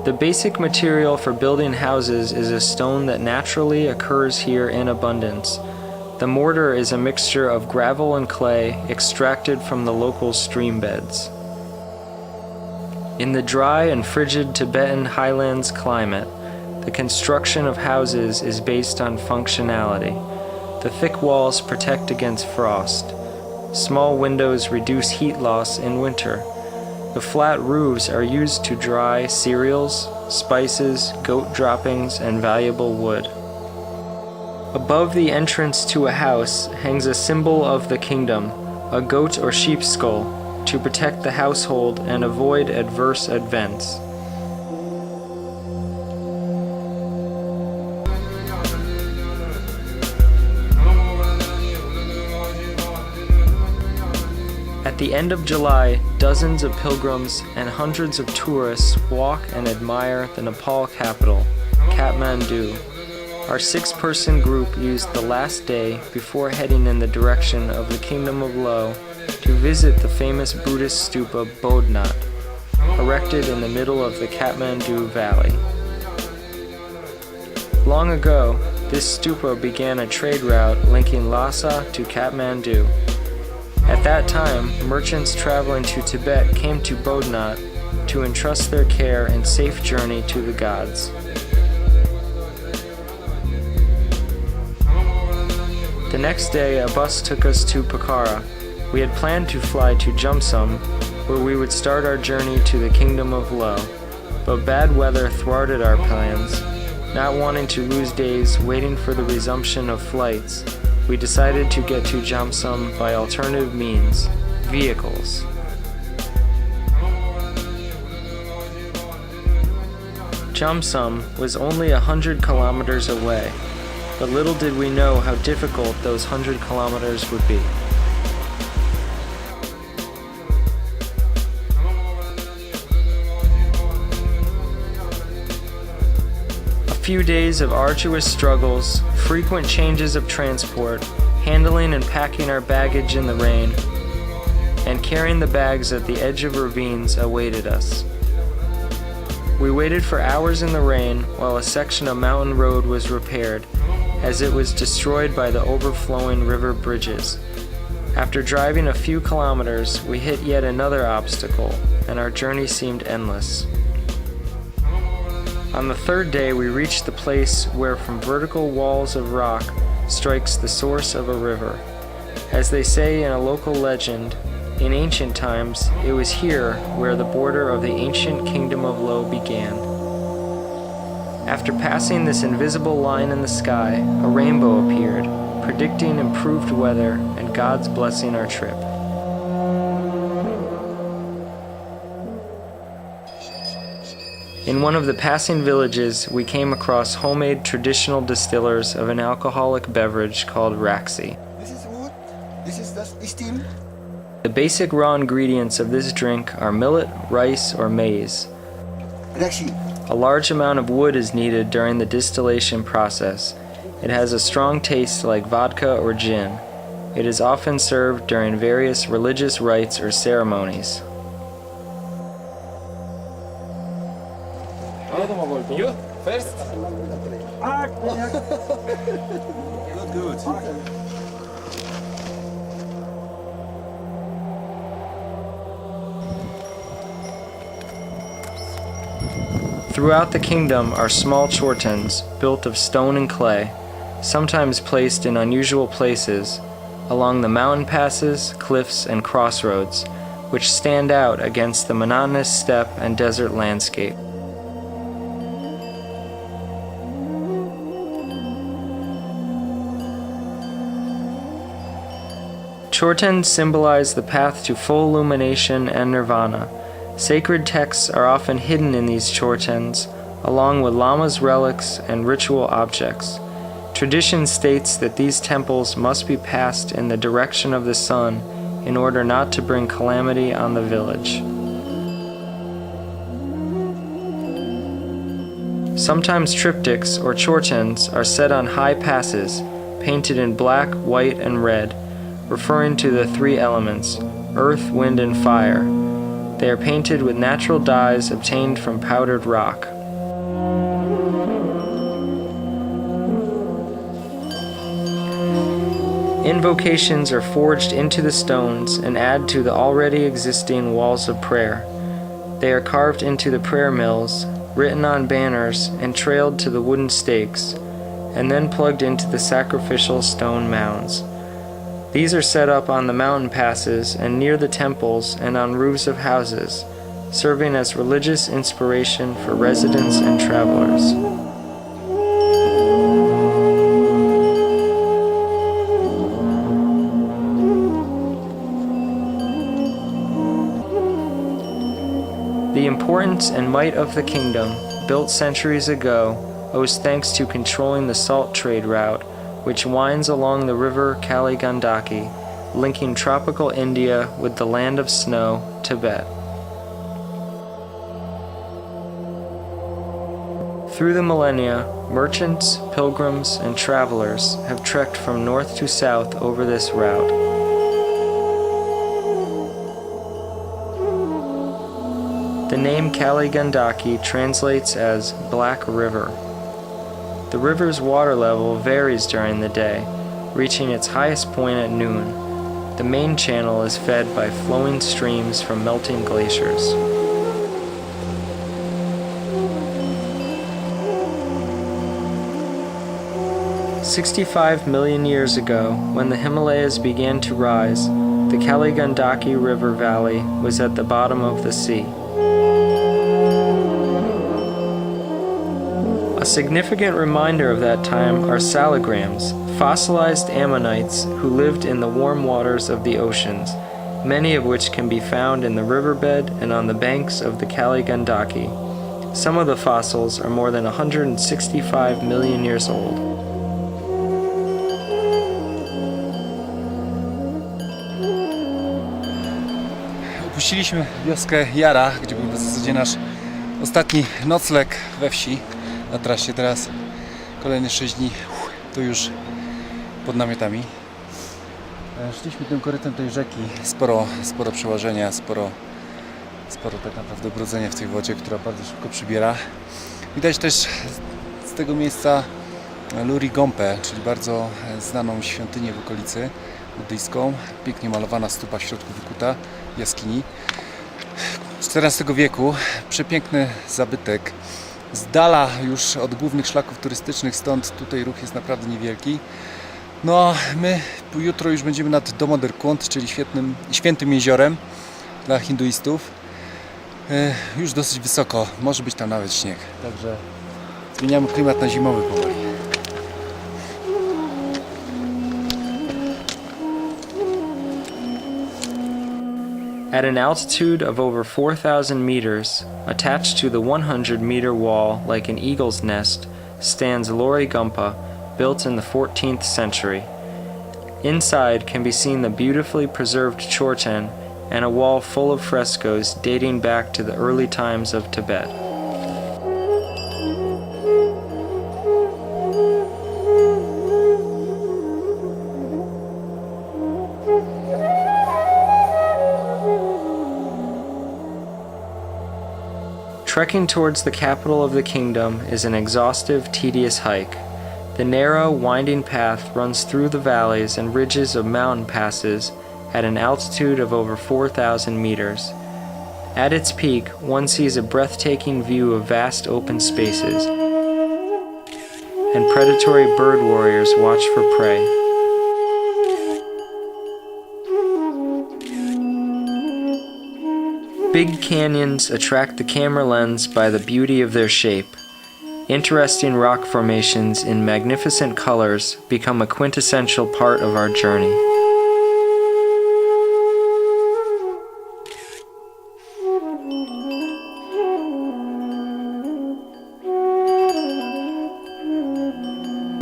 The basic material for building houses is a stone that naturally occurs here in abundance. The mortar is a mixture of gravel and clay extracted from the local stream beds. In the dry and frigid Tibetan highlands climate, the construction of houses is based on functionality. The thick walls protect against frost. Small windows reduce heat loss in winter. The flat roofs are used to dry cereals, spices, goat droppings, and valuable wood. Above the entrance to a house hangs a symbol of the kingdom, a goat or sheep skull, to protect the household and avoid adverse events. At the end of July, dozens of pilgrims and hundreds of tourists walk and admire the Nepal capital, Kathmandu. Our 6-person group used the last day before heading in the direction of the Kingdom of Lo to visit the famous Buddhist stupa Bodhnath, erected in the middle of the Kathmandu Valley. Long ago, this stupa began a trade route linking Lhasa to Kathmandu. At that time, merchants traveling to Tibet came to Bodhnath to entrust their care and safe journey to the gods. The next day, a bus took us to Pokhara. We had planned to fly to Jumsum, where we would start our journey to the Kingdom of Lo, but bad weather thwarted our plans. Not wanting to lose days waiting for the resumption of flights, we decided to get to Jumsum by alternative means, vehicles. Jumsum was only 100 kilometers away, but little did we know how difficult those 100 kilometers would be. A few days of arduous struggles, frequent changes of transport, handling and packing our baggage in the rain, and carrying the bags at the edge of ravines awaited us. We waited for hours in the rain while a section of mountain road was repaired, as it was destroyed by the overflowing river bridges. After driving a few kilometers, we hit yet another obstacle, and our journey seemed endless. On the third day, we reached the place where from vertical walls of rock strikes the source of a river. As they say in a local legend, in ancient times, it was here where the border of the ancient Kingdom of Lo began. After passing this invisible line in the sky, a rainbow appeared, predicting improved weather and God's blessing our trip. In one of the passing villages, we came across homemade traditional distillers of an alcoholic beverage called Raxi. This is wood, this is the steam. The basic raw ingredients of this drink are millet, rice, or maize. Raxi. A large amount of wood is needed during the distillation process. It has a strong taste like vodka or gin. It is often served during various religious rites or ceremonies. You first? Good. Throughout the kingdom are small chortens built of stone and clay, sometimes placed in unusual places, along the mountain passes, cliffs, and crossroads, which stand out against the monotonous steppe and desert landscape. Chortens symbolize the path to full illumination and nirvana. Sacred texts are often hidden in these chortens, along with lamas' relics and ritual objects. Tradition states that these temples must be passed in the direction of the sun in order not to bring calamity on the village. Sometimes triptychs or chortens are set on high passes, painted in black, white, and red, referring to the three elements: earth, wind, and fire. They are painted with natural dyes obtained from powdered rock. Invocations are forged into the stones and add to the already existing walls of prayer. They are carved into the prayer mills, written on banners, and trailed to the wooden stakes, and then plugged into the sacrificial stone mounds. These are set up on the mountain passes and near the temples and on roofs of houses, serving as religious inspiration for residents and travelers. The importance and might of the kingdom, built centuries ago, owes thanks to controlling the salt trade route, which winds along the river Kali Gandaki, linking tropical India with the land of snow, Tibet. Through the millennia, merchants, pilgrims, and travelers have trekked from north to south over this route. The name Kali Gandaki translates as Black River. The river's water level varies during the day, reaching its highest point at noon. The main channel is fed by flowing streams from melting glaciers. "65 million years ago, when the Himalayas began to rise, the Kali Gandaki River valley was at the bottom of the sea. A significant reminder of that time are salograms, fossilized ammonites who lived in the warm waters of the oceans, many of which can be found in the riverbed and on the banks of the Kali Gandaki. Some of the fossils are more than 165 million years old. Opuściliśmy wioskę Jara, gdzie był w zasadzie nasz ostatni nocleg we wsi na trasie. Teraz kolejne 6 dni to już pod namiotami. Szliśmy tym korytem tej rzeki. Sporo przełażenia, sporo tak naprawdę brudzenia w tej wodzie, która bardzo szybko przybiera. Widać też z tego miejsca Luri Gompę, czyli bardzo znaną świątynię w okolicy buddyjską. Pięknie malowana stupa w środku wykuta jaskini. XIV wieku, przepiękny zabytek. Z dala już od głównych szlaków turystycznych, stąd tutaj ruch jest naprawdę niewielki. No a my jutro już będziemy nad Domoderkund, czyli świętym jeziorem dla hinduistów. Już dosyć wysoko, może być tam nawet śnieg. Także zmieniamy klimat na zimowy powoli. At an altitude of over 4,000 meters, attached to the 100-meter wall like an eagle's nest, stands Lori Gompa, built in the 14th century. Inside can be seen the beautifully preserved Chorten and a wall full of frescoes dating back to the early times of Tibet. Trekking towards the capital of the kingdom is an exhaustive, tedious hike. The narrow, winding path runs through the valleys and ridges of mountain passes at an altitude of over 4,000 meters. At its peak, one sees a breathtaking view of vast open spaces, and predatory bird warriors watch for prey. Big canyons attract the camera lens by the beauty of their shape. Interesting rock formations in magnificent colors become a quintessential part of our journey.